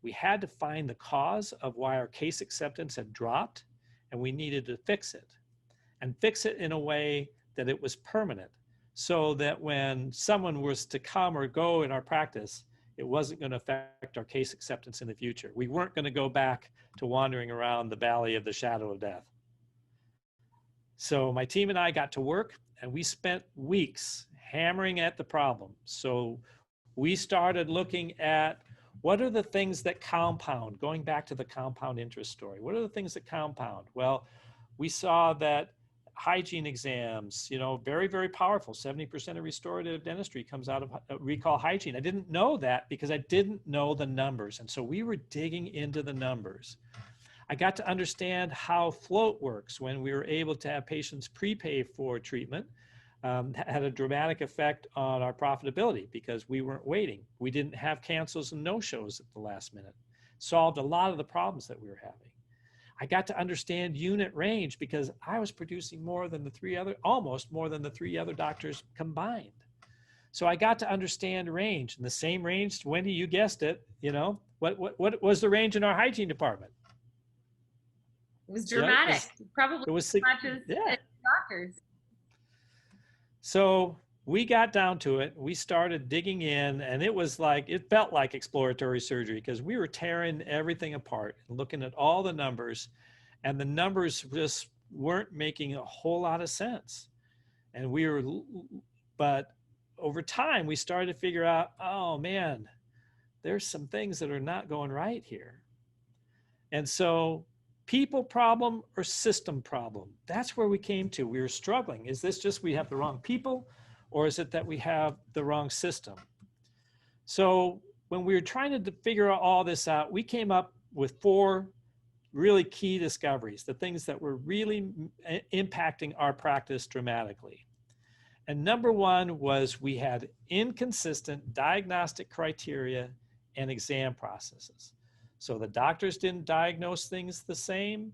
We had to find the cause of why our case acceptance had dropped, and we needed to fix it, and fix it in a way that it was permanent, so that when someone was to come or go in our practice, it wasn't going to affect our case acceptance in the future. We weren't going to go back to wandering around the valley of the shadow of death. So my team and I got to work, and we spent weeks hammering at the problem. So we started looking at what are the things that compound, going back to the compound interest story. What are the things that compound? Well, we saw that hygiene exams, you know, very, very powerful. 70% of restorative dentistry comes out of recall hygiene. I didn't know that because I didn't know the numbers. And so we were digging into the numbers. I got to understand how float works when we were able to have patients prepay for treatment. Had a dramatic effect on our profitability because we weren't waiting. We didn't have cancels and no-shows at the last minute. Solved a lot of the problems that we were having. I got to understand unit range because I was producing more than almost more than the three other doctors combined. So I got to understand range, and the same range, Wendy, you guessed it, you know, what was the range in our hygiene department? It was dramatic. Yeah, Probably it was, as much as doctors. So we got down to it. We started digging in, and it felt like exploratory surgery because we were tearing everything apart and looking at all the numbers, and the numbers just weren't making a whole lot of sense. And but over time, we started to figure out, oh man, there's some things that are not going right here. And so people problem or system problem? That's where we came to. We were struggling. Is this just we have the wrong people, or is it that we have the wrong system? So when we were trying to figure all this out, we came up with 4 really key discoveries, the things that were really impacting our practice dramatically. And number 1 was we had inconsistent diagnostic criteria and exam processes. So the doctors didn't diagnose things the same,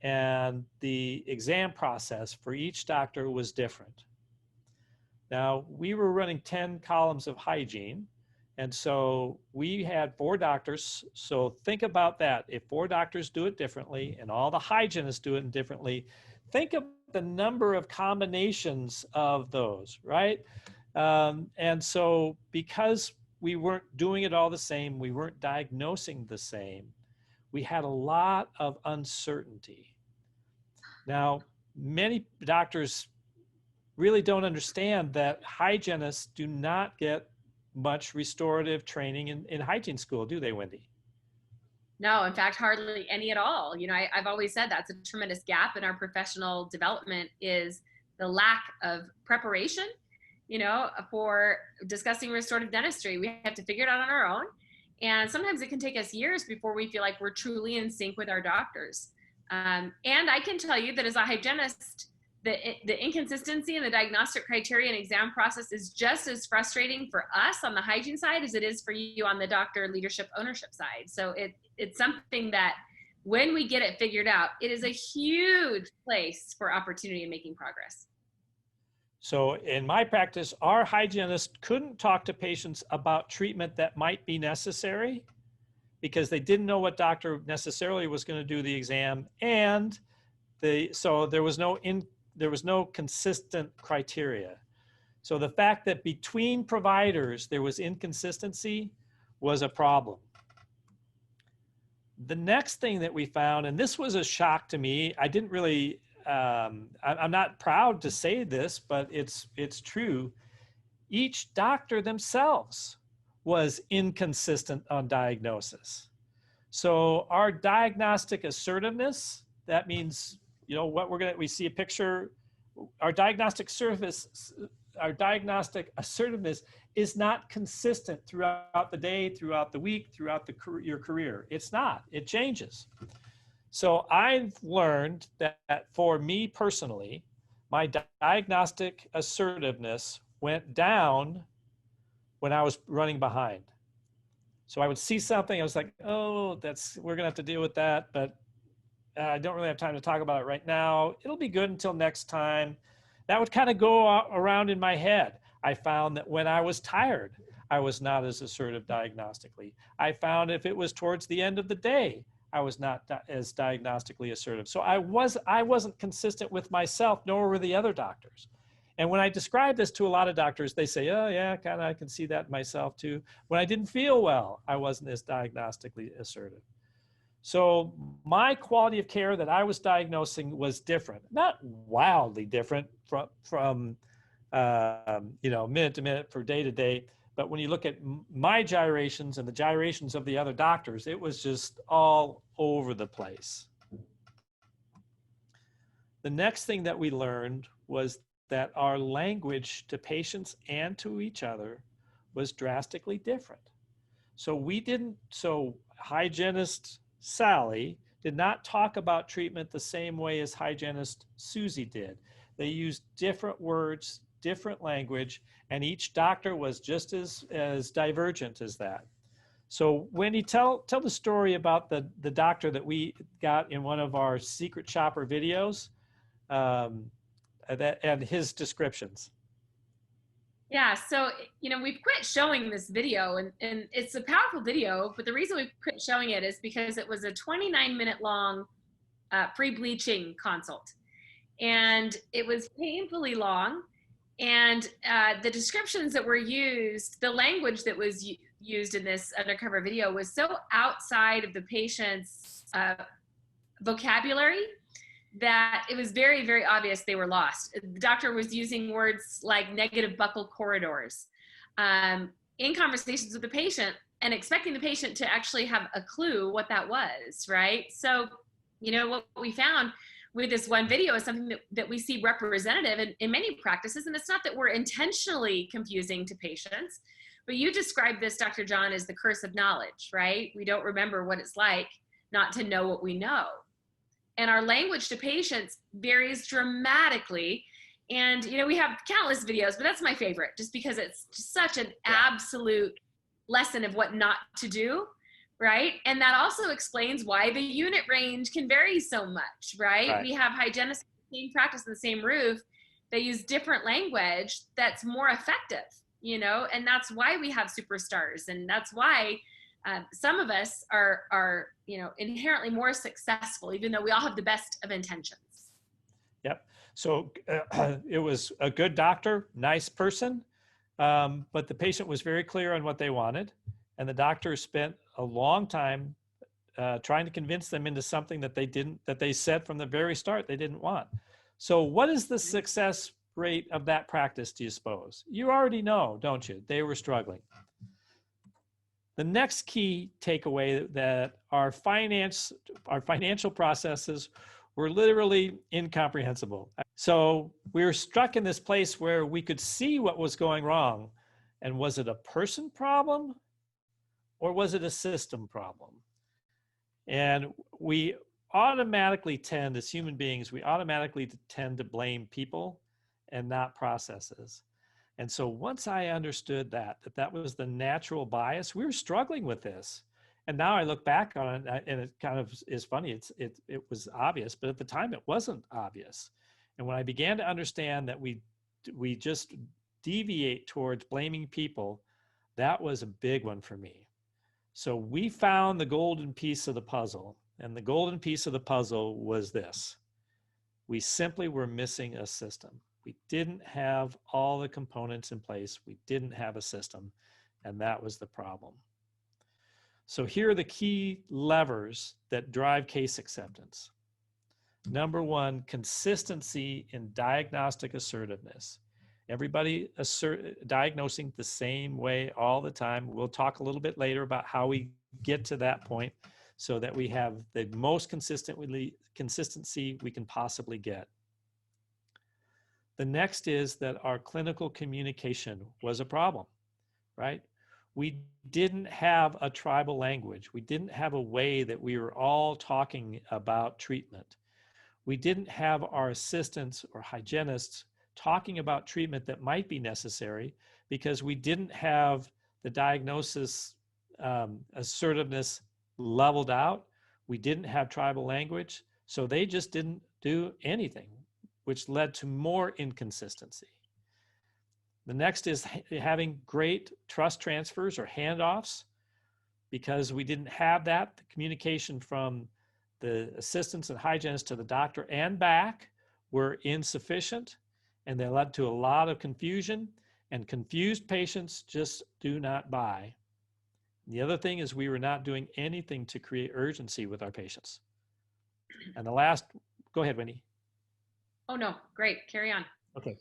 and the exam process for each doctor was different. Now, we were running 10 columns of hygiene, and so we had 4 doctors. So think about that. If 4 doctors do it differently and all the hygienists do it differently, think of the number of combinations of those, right? And so because we weren't doing it all the same, we weren't diagnosing the same, we had a lot of uncertainty. Now, many doctors really don't understand that hygienists do not get much restorative training in hygiene school, do they, Wendy? No, in fact, hardly any at all. You know, I've always said that's a tremendous gap in our professional development, is the lack of preparation, you know, for discussing restorative dentistry. We have to figure it out on our own. And sometimes it can take us years before we feel like we're truly in sync with our doctors. And I can tell you that as a hygienist, the inconsistency in the diagnostic criteria and exam process is just as frustrating for us on the hygiene side as it is for you on the doctor leadership ownership side. So it's something that when we get it figured out, it is a huge place for opportunity in making progress. So in my practice, our hygienist couldn't talk to patients about treatment that might be necessary because they didn't know what doctor necessarily was going to do the exam, and so there was no consistent criteria. So the fact that between providers there was inconsistency was a problem. The next thing that we found, and this was a shock to me, I didn't really, I'm not proud to say this, but it's true. Each doctor themselves was inconsistent on diagnosis. So our diagnostic assertiveness, that means, you know, we see a picture, our diagnostic assertiveness is not consistent throughout the day, throughout the week, throughout your career. It's not, it changes. So I've learned that for me personally, my diagnostic assertiveness went down when I was running behind. So I would see something, I was like, oh, we're gonna have to deal with that, but I don't really have time to talk about it right now. It'll be good until next time. That would kind of go around in my head. I found that when I was tired, I was not as assertive diagnostically. I found if it was towards the end of the day, I was not as diagnostically assertive. So I wasn't consistent with myself, nor were the other doctors. And when I describe this to a lot of doctors, they say, oh yeah, kind of, I can see that myself too. When I didn't feel well, I wasn't as diagnostically assertive. So my quality of care that I was diagnosing was different, not wildly different from minute to minute, for day to day. But when you look at my gyrations and the gyrations of the other doctors, it was just all over the place. The next thing that we learned was that our language to patients and to each other was drastically different. So hygienist Sally did not talk about treatment the same way as hygienist Susie did. They used different words, different language, and each doctor was just as divergent as that. So Wendy, tell the story about the doctor that we got in one of our secret shopper videos, and his descriptions. Yeah, so we've quit showing this video, and it's a powerful video, but the reason we quit showing it is because it was a 29-minute long pre-bleaching consult, and it was painfully long, and the descriptions that were used, the language that was used in this undercover video was so outside of the patient's vocabulary that it was very, very obvious they were lost. The doctor was using words like negative buccal corridors in conversations with the patient, and expecting the patient to actually have a clue what that was, right? So, what we found with this one video is something that we see representative in many practices, and it's not that we're intentionally confusing to patients, but you described this, Dr. John, as the curse of knowledge, right? We don't remember what it's like not to know what we know. And our language to patients varies dramatically. And, we have countless videos, but that's my favorite just because it's just such an absolute lesson of what not to do, right? And that also explains why the unit range can vary so much, right? We have hygienists in the same practice in the same roof. They use different language that's more effective, and that's why we have superstars. And that's why some of us are inherently more successful, even though we all have the best of intentions. Yep. So it was a good doctor, nice person, but the patient was very clear on what they wanted, and the doctor spent a long time trying to convince them into something that they said from the very start they didn't want. So what is the success rate of that practice, do you suppose? You already know, don't you? They were struggling. The next key takeaway that our financial processes were literally incomprehensible. So we were struck in this place where we could see what was going wrong. And was it a person problem or was it a system problem? And we automatically tend, as human beings, we automatically tend to blame people and not processes. And so once I understood that was the natural bias, we were struggling with this. And now I look back on it, and it kind of is funny. It was obvious, but at the time it wasn't obvious. And when I began to understand that we just deviate towards blaming people, that was a big one for me. So we found the golden piece of the puzzle, and the golden piece of the puzzle was this: we simply were missing a system. We didn't have all the components in place. We didn't have a system, and that was the problem. So here are the key levers that drive case acceptance. Number one, consistency in diagnostic assertiveness. Everybody diagnosing the same way all the time. We'll talk a little bit later about how we get to that point so that we have the most consistency we can possibly get. The next is that our clinical communication was a problem, right? We didn't have a tribal language. We didn't have a way that we were all talking about treatment. We didn't have our assistants or hygienists talking about treatment that might be necessary because we didn't have the diagnosis assertiveness leveled out. We didn't have tribal language, so they just didn't do anything, which led to more inconsistency. The next is having great trust transfers or handoffs, because we didn't have that. The communication from the assistants and hygienists to the doctor and back were insufficient, and they led to a lot of confusion, and confused patients just do not buy. The other thing is we were not doing anything to create urgency with our patients. And the last, go ahead, Wendy. Oh, no, great, carry on. Okay.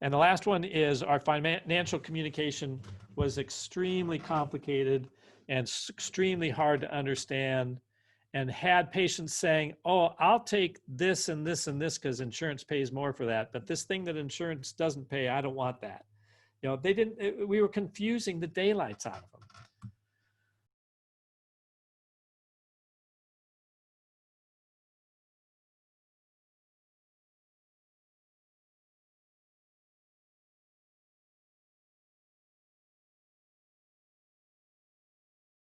And the last one is our financial communication was extremely complicated and extremely hard to understand, and had patients saying, oh, I'll take this and this and this because insurance pays more for that, but this thing that insurance doesn't pay, I don't want that. You know, we were confusing the daylights out of them.